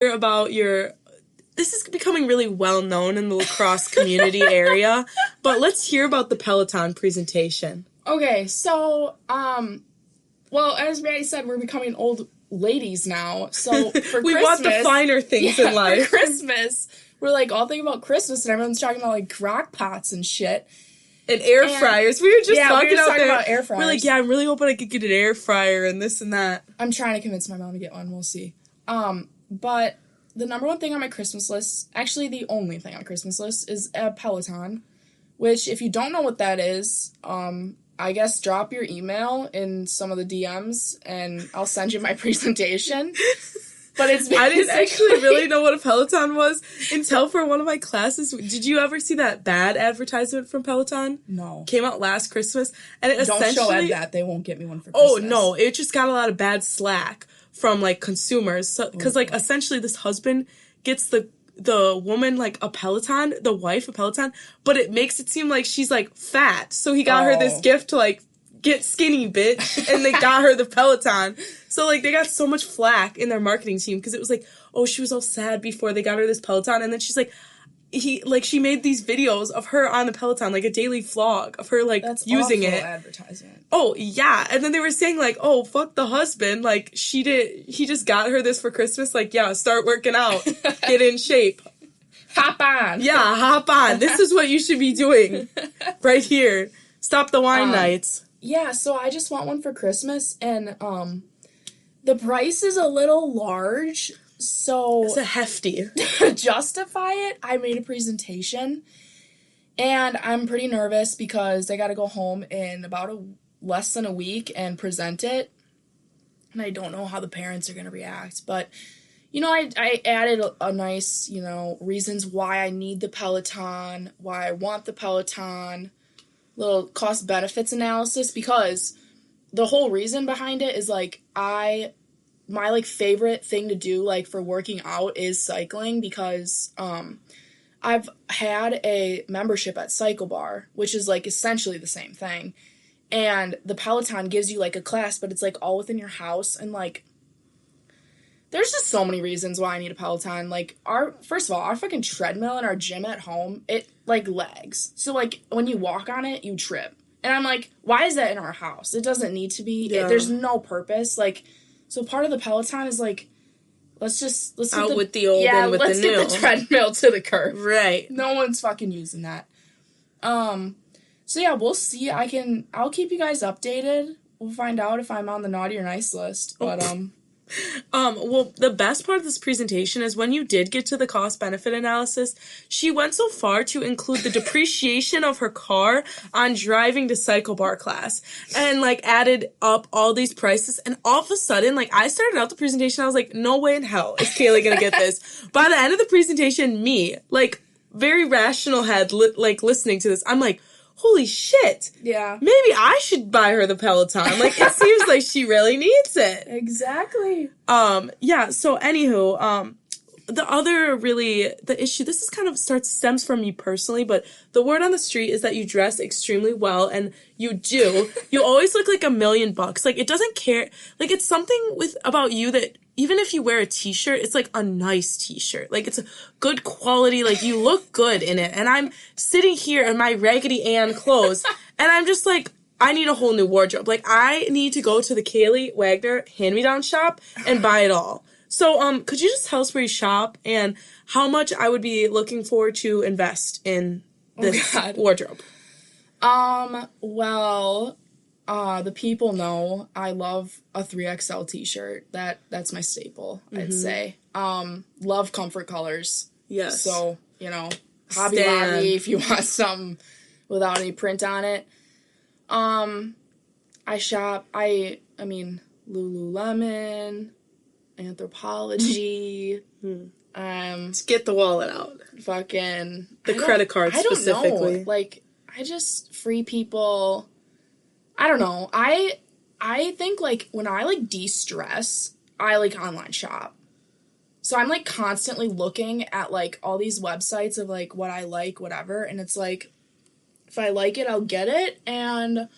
about this is becoming really well known in the lacrosse community area, but let's hear about the Peloton presentation. Okay, so, well, as Maddie said, we're becoming old ladies now, so for we Christmas... want the finer things in life. For Christmas, we're, like, all thinking about Christmas, and everyone's talking about, like, crock pots and shit. And air fryers. We were just talking about air fryers. We're like, yeah, I'm really hoping I could get an air fryer and this and that. I'm trying to convince my mom to get one. We'll see. But the number one thing on my Christmas list, actually the only thing on my Christmas list, is a Peloton, which, if you don't know what that is, I guess drop your email in some of the DMs, and I'll send you my presentation. But it's I didn't actually really know what a Peloton was until for one of my classes. Did you ever see that bad advertisement from Peloton? No. Came out last Christmas. And it Don't show Ed that. They won't get me one for Christmas. Oh, no. It just got a lot of bad slack from, like, consumers. Because, like, essentially this husband gets the woman, like, a Peloton, the wife a Peloton, but it makes it seem like she's, like, fat. So he got her this gift to, like, get skinny, bitch, and they got her the Peloton. So, like, they got so much flack in their marketing team because it was like, oh, she was all sad before they got her this Peloton, and then she's like, she made these videos of her on the Peloton, like a daily vlog of her, like, That's using awful it. Advertisement. Oh, yeah, and then they were saying, like, oh, fuck the husband, like, he just got her this for Christmas, like, yeah, start working out, get in shape. Hop on. Yeah, hop on. This is what you should be doing right here. Stop the wine nights. Yeah, so I just want one for Christmas, and the price is a little large, so... It's a hefty. To justify it, I made a presentation, and I'm pretty nervous because I gotta go home in about less than a week and present it, and I don't know how the parents are gonna react, but, you know, I added a nice, you know, reasons why I need the Peloton, why I want the Peloton, little cost benefits analysis, because the whole reason behind it is, like, my, like, favorite thing to do, like, for working out is cycling, because I've had a membership at Cycle Bar, which is, like, essentially the same thing, and the Peloton gives you, like, a class, but it's, like, all within your house, and, like, there's just so many reasons why I need a Peloton. Like, first of all, our fucking treadmill in our gym at home, it, like, lags. So, like, when you walk on it, you trip. And I'm like, why is that in our house? It doesn't need to be. Yeah. There's no purpose. Like, so part of the Peloton is, like, let's out with the old and with the new. Let's get the treadmill to the curb. Right. No one's fucking using that. So, yeah, we'll see. I'll keep you guys updated. We'll find out if I'm on the naughty or nice list. But, well, the best part of this presentation is when you did get to the cost-benefit analysis, she went so far to include the depreciation of her car on driving to Cycle Bar class and, like, added up all these prices. And all of a sudden, like, I started out the presentation, I was like, no way in hell is Kailey gonna get this. By the end of the presentation, me, like, very rational head, like, listening to this, I'm like, holy shit. Yeah. Maybe I should buy her the Peloton. Like, it seems like she really needs it. Exactly. Yeah, so anywho, the issue, this is kind of stems from me personally, but the word on the street is that you dress extremely well, and you do. You always look like $1,000,000. Like, it doesn't care. Like, it's something about you that even if you wear a t-shirt, it's like a nice t-shirt. Like, it's a good quality, like, you look good in it. And I'm sitting here in my Raggedy Ann clothes, and I'm just like, I need a whole new wardrobe. Like, I need to go to the Kailey Wagener hand-me-down shop and buy it all. So, could you just tell us where you shop and how much I would be looking forward to invest in this wardrobe? Well, the people know I love a 3XL t-shirt. That's my staple, I'd say. Love comfort colors. Yes. So, you know, Hobby Lobby if you want something without any print on it. I shop, I mean, Lululemon, Anthropologie. Let's get the wallet out. Fucking the credit card specifically. I don't know. Like, I just Free People. I don't know. I think, like, when I, like, de-stress, I, like, online shop. So I'm, like, constantly looking at, like, all these websites of, like, what I like, whatever, and it's like, if I like it, I'll get it, and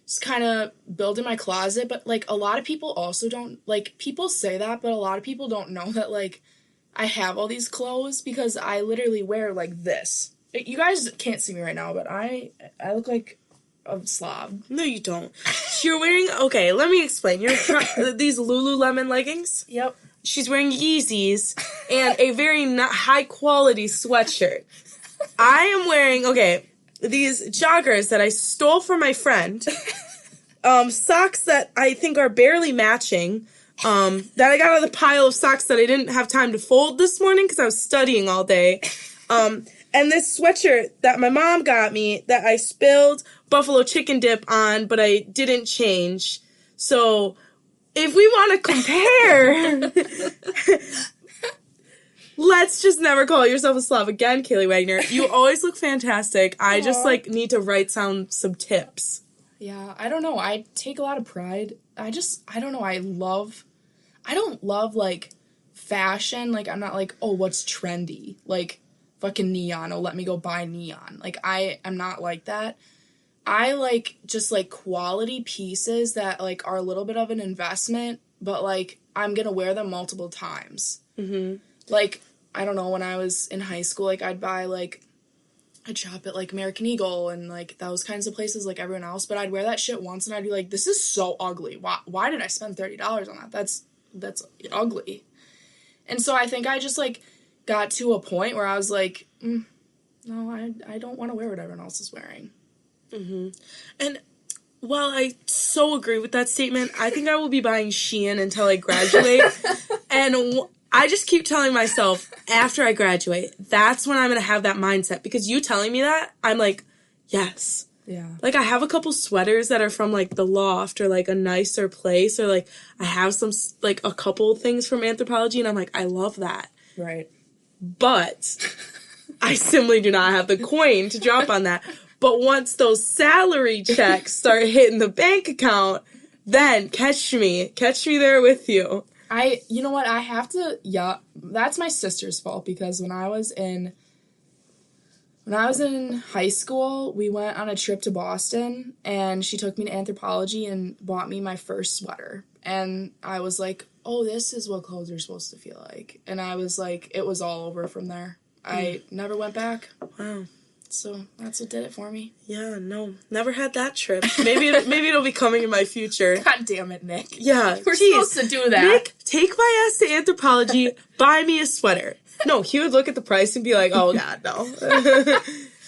just kind of build in my closet. But, like, a lot of people also don't, like, people say that, but a lot of people don't know that, like, I have all these clothes because I literally wear like this. You guys can't see me right now, but I look like a slob. No, you don't. You're wearing, okay, let me explain. You're these Lululemon leggings. Yep. She's wearing Yeezys and a very high quality sweatshirt. I am wearing, okay, these joggers that I stole from my friend. Socks that I think are barely matching. That I got out of the pile of socks that I didn't have time to fold this morning because I was studying all day. And this sweatshirt that my mom got me that I spilled buffalo chicken dip on, but I didn't change. So if we want to compare, let's just never call yourself a slob again, Kailey Wagener. You always look fantastic. I just, like, need to write down some tips. Yeah, I don't know. I take a lot of pride. I don't know. I don't love, like, fashion. Like, I'm not like, oh, what's trendy? Like, fucking neon. Oh, let me go buy neon. Like, I'm not like that. I like just, like, quality pieces that, like, are a little bit of an investment, but, like, I'm gonna wear them multiple times. Mm-hmm. Like, I don't know, when I was in high school, like, I'd shop at, like, American Eagle and, like, those kinds of places like everyone else, but I'd wear that shit once and I'd be like, this is so ugly. Why did I spend $30 on that? That's ugly. And so I think I just, like, got to a point where I was like, no, I don't want to wear what everyone else is wearing. Mm-hmm. And while I so agree with that statement, I think I will be buying Shein until I graduate. And I just keep telling myself, after I graduate, that's when I'm going to have that mindset. Because you telling me that, I'm like, yes. Yeah. Like, I have a couple sweaters that are from, like, the Loft or, like, a nicer place. Or, like, I have some, like, a couple things from Anthropologie, and I'm like, I love that. Right. But I simply do not have the coin to drop on that. But once those salary checks start hitting the bank account, then catch me there with you. You know what, I have to, that's my sister's fault, because when I was in high school, we went on a trip to Boston, and she took me to Anthropologie and bought me my first sweater. And I was like, oh, this is what clothes are supposed to feel like. And I was like, it was all over from there. I never went back. Wow. So that's what did it for me. Yeah, no, never had that trip. Maybe it'll be coming in my future. God damn it, Nick. Yeah, we're supposed to do that. Nick, take my ass to Anthropologie, buy me a sweater. No, he would look at the price and be like, oh God, no.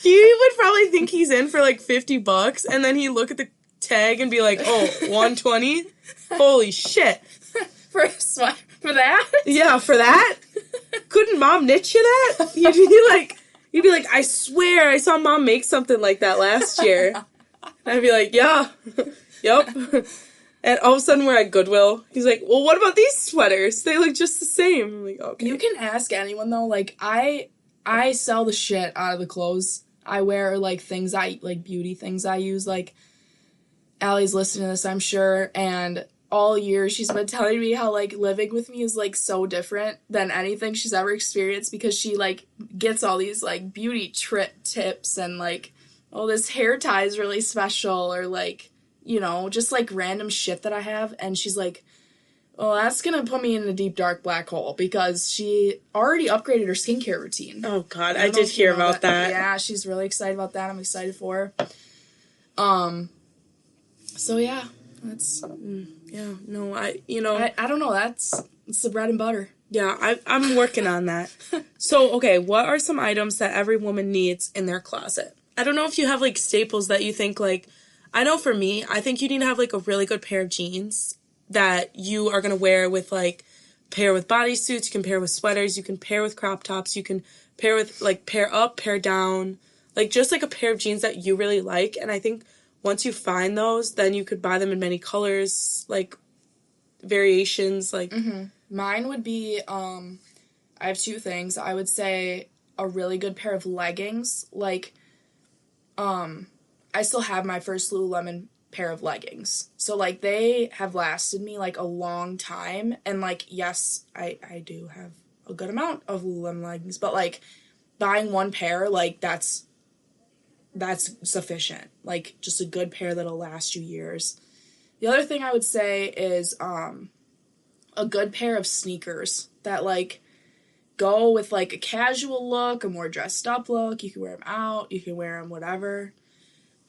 He would probably think he's in for like $50, and then he'd look at the tag and be like, oh, $120? Holy shit. For a sweater? For that? Yeah, for that? Couldn't Mom knit you that? You'd be like, I swear I saw Mom make something like that last year. And I'd be like, yeah, yep. And all of a sudden we're at Goodwill. He's like, well, what about these sweaters? They look just the same. I'm like, okay. You can ask anyone, though. Like, I sell the shit out of the clothes I wear, like, beauty things I use. Like, Allie's listening to this, I'm sure, and all year she's been telling me how, like, living with me is, like, so different than anything she's ever experienced, because she, like, gets all these, like, beauty tips and, like, oh, this hair tie is really special, or, like, you know, just, like, random shit that I have, and she's like, well, that's gonna put me in a deep, dark black hole, because she already upgraded her skincare routine. Oh, God, I did hear about that. Yeah, she's really excited about that. I'm excited for her. So, yeah, that's... Yeah, no, I don't know, it's the bread and butter. Yeah, I'm working on that. So, okay, what are some items that every woman needs in their closet? I don't know if you have, like, staples that you think, like, I know for me, I think you need to have, like, a really good pair of jeans that you are going to wear with, like, pair with bodysuits, you can pair with sweaters, you can pair with crop tops, you can pair with, like, pair up, pair down, like, just, like, a pair of jeans that you really like, and I think once you find those, then you could buy them in many colors, like, variations, like... Mm-hmm. Mine would be, I have two things. I would say a really good pair of leggings. Like, I still have my first Lululemon pair of leggings. So, like, they have lasted me, like, a long time. And, like, yes, I do have a good amount of Lululemon leggings. But, like, buying one pair, like, that's sufficient. Like, just a good pair that'll last you years. The other thing I would say is, a good pair of sneakers that, like, go with, like, a casual look, a more dressed up look. You can wear them out. You can wear them whatever.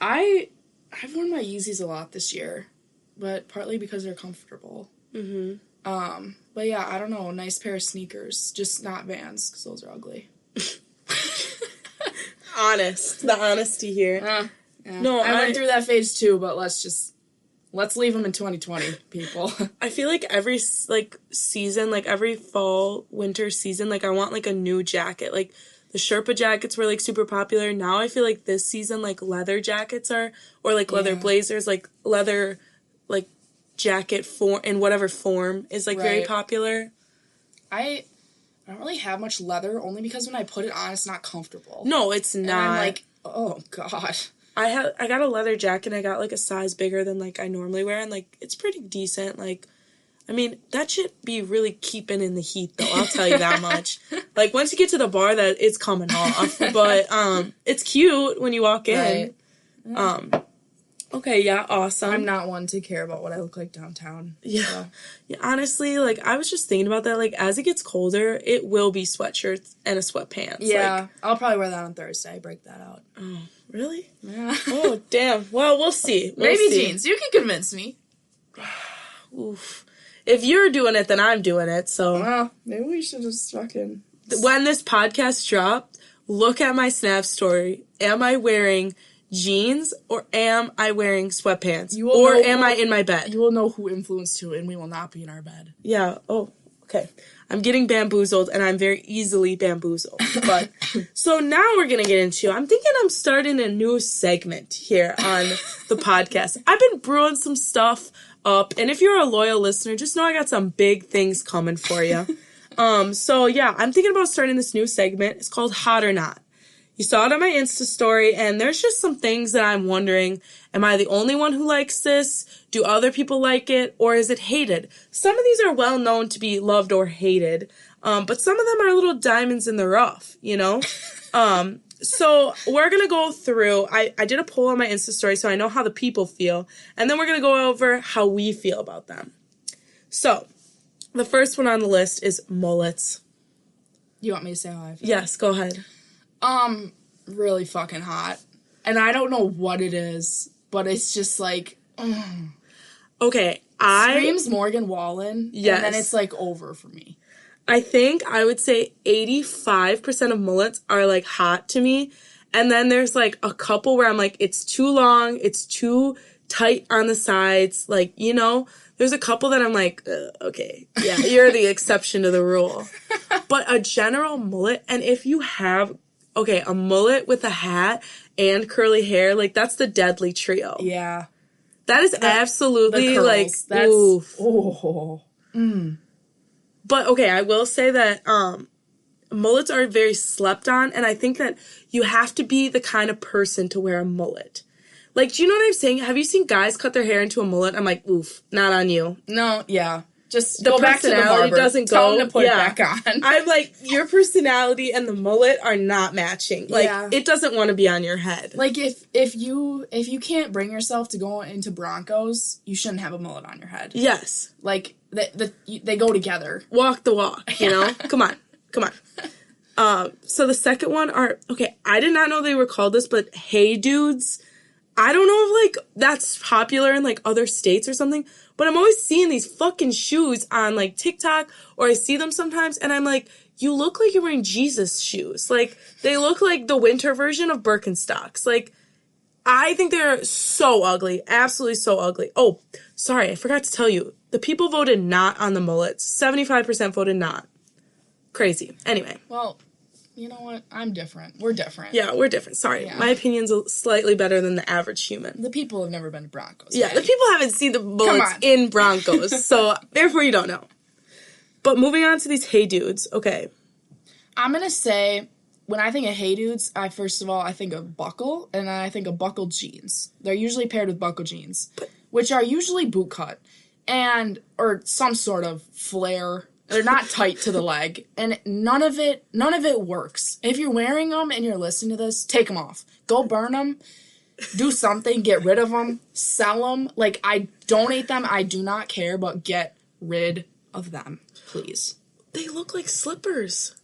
I've worn my Yeezys a lot this year, but partly because they're comfortable. Mm-hmm. But yeah, I don't know. Nice pair of sneakers. Just not Vans, because those are ugly. The honesty here. Yeah. No, I went through that phase too, but let's leave them in 2020, people. I feel like every, like, season, like, every fall, winter season, like, I want, like, a new jacket. Like, the Sherpa jackets were, like, super popular. Now I feel like this season, like, leather jackets are, or, like, leather blazers, like, leather, like, jacket form, in whatever form is, like, very popular. I don't really have much leather, only because when I put it on, it's not comfortable. No, it's not. And I'm like, oh, God. I got a leather jacket, and I got, like, a size bigger than, like, I normally wear, and, like, it's pretty decent. Like, I mean, that should be really keeping in the heat, though, I'll tell you that much. Like, once you get to the bar, that it's coming off, but, it's cute when you walk in. Right. Okay, yeah, awesome. I'm not one to care about what I look like downtown. Yeah. So. Yeah, honestly, like, I was just thinking about that, like, as it gets colder, it will be sweatshirts and a sweatpants. Yeah, like, I'll probably wear that on Thursday, break that out. Oh, really? Yeah. Oh, damn. Well, we'll see. Maybe jeans. You can convince me. Oof. If you're doing it, then I'm doing it, so. Well, maybe we should just fucking... When this podcast dropped, look at my Snap story. Am I wearing jeans or am I wearing sweatpants? Or am I in my bed? You will know who influenced who, and we will not be in our bed. Yeah. Oh, okay. I'm getting bamboozled, and I'm very easily bamboozled. But so now we're going to get into, I'm thinking I'm starting a new segment here on the podcast. I've been brewing some stuff up, and if you're a loyal listener, just know I got some big things coming for you. So yeah, I'm thinking about starting this new segment. It's called Hot or Not. You saw it on my Insta story, and there's just some things that I'm wondering, am I the only one who likes this? Do other people like it? Or is it hated? Some of these are well known to be loved or hated, but some of them are little diamonds in the rough, you know? So we're going to go through, I did a poll on my Insta story, so I know how the people feel, and then we're going to go over how we feel about them. So, the first one on the list is mullets. You want me to say how I feel? Yes, go ahead. Really fucking hot. And I don't know what it is, but it's just like... Okay, Screams Morgan Wallen, yes. And then it's, like, over for me. I think I would say 85% of mullets are, like, hot to me. And then there's, like, a couple where I'm like, it's too long, it's too tight on the sides. Like, you know, there's a couple that I'm like, okay, yeah, you're the exception to the rule. But a general mullet, and if you have, okay, a mullet with a hat and curly hair, like, that's the deadly trio. Yeah. That is absolutely, curls, like, that's, oof. Oh. Mm. But, okay, I will say that mullets are very slept on, and I think that you have to be the kind of person to wear a mullet. Like, do you know what I'm saying? Have you seen guys cut their hair into a mullet? I'm like, oof, not on you. No, yeah. Just the go back to the barber. Doesn't Tell go. him to put it back on. I'm like, your personality and the mullet are not matching. Like, it doesn't want to be on your head. Like, if you can't bring yourself to go into Broncos, you shouldn't have a mullet on your head. Yes. Like, they go together. Walk the walk, you know? Come on. So the second one are, okay, I did not know they were called this, but hey dudes. I don't know if, like, that's popular in, like, other states or something, but I'm always seeing these fucking shoes on, like, TikTok, or I see them sometimes, and I'm like, you look like you're wearing Jesus shoes. Like, they look like the winter version of Birkenstocks. Like, I think they're so ugly. Absolutely so ugly. Oh, sorry, I forgot to tell you. The people voted not on the mullets. 75% voted not. Crazy. Anyway. Well, you know what? I'm different. We're different. Yeah, we're different. Sorry. Yeah. My opinion's slightly better than the average human. The people have never been to Broncos. Yeah, the people haven't seen the mullets in Broncos, so therefore you don't know. But moving on to these hey dudes, okay. I'm going to say, when I think of hey dudes, I think of buckle, and I think of buckle jeans. They're usually paired with buckle jeans, which are usually boot cut, or some sort of flare. They're not tight to the leg, and none of it works. If you're wearing them and you're listening to this, take them off. Go burn them. Do something. Get rid of them. Sell them. Like, I donate them. I do not care, but get rid of them, please. They look like slippers.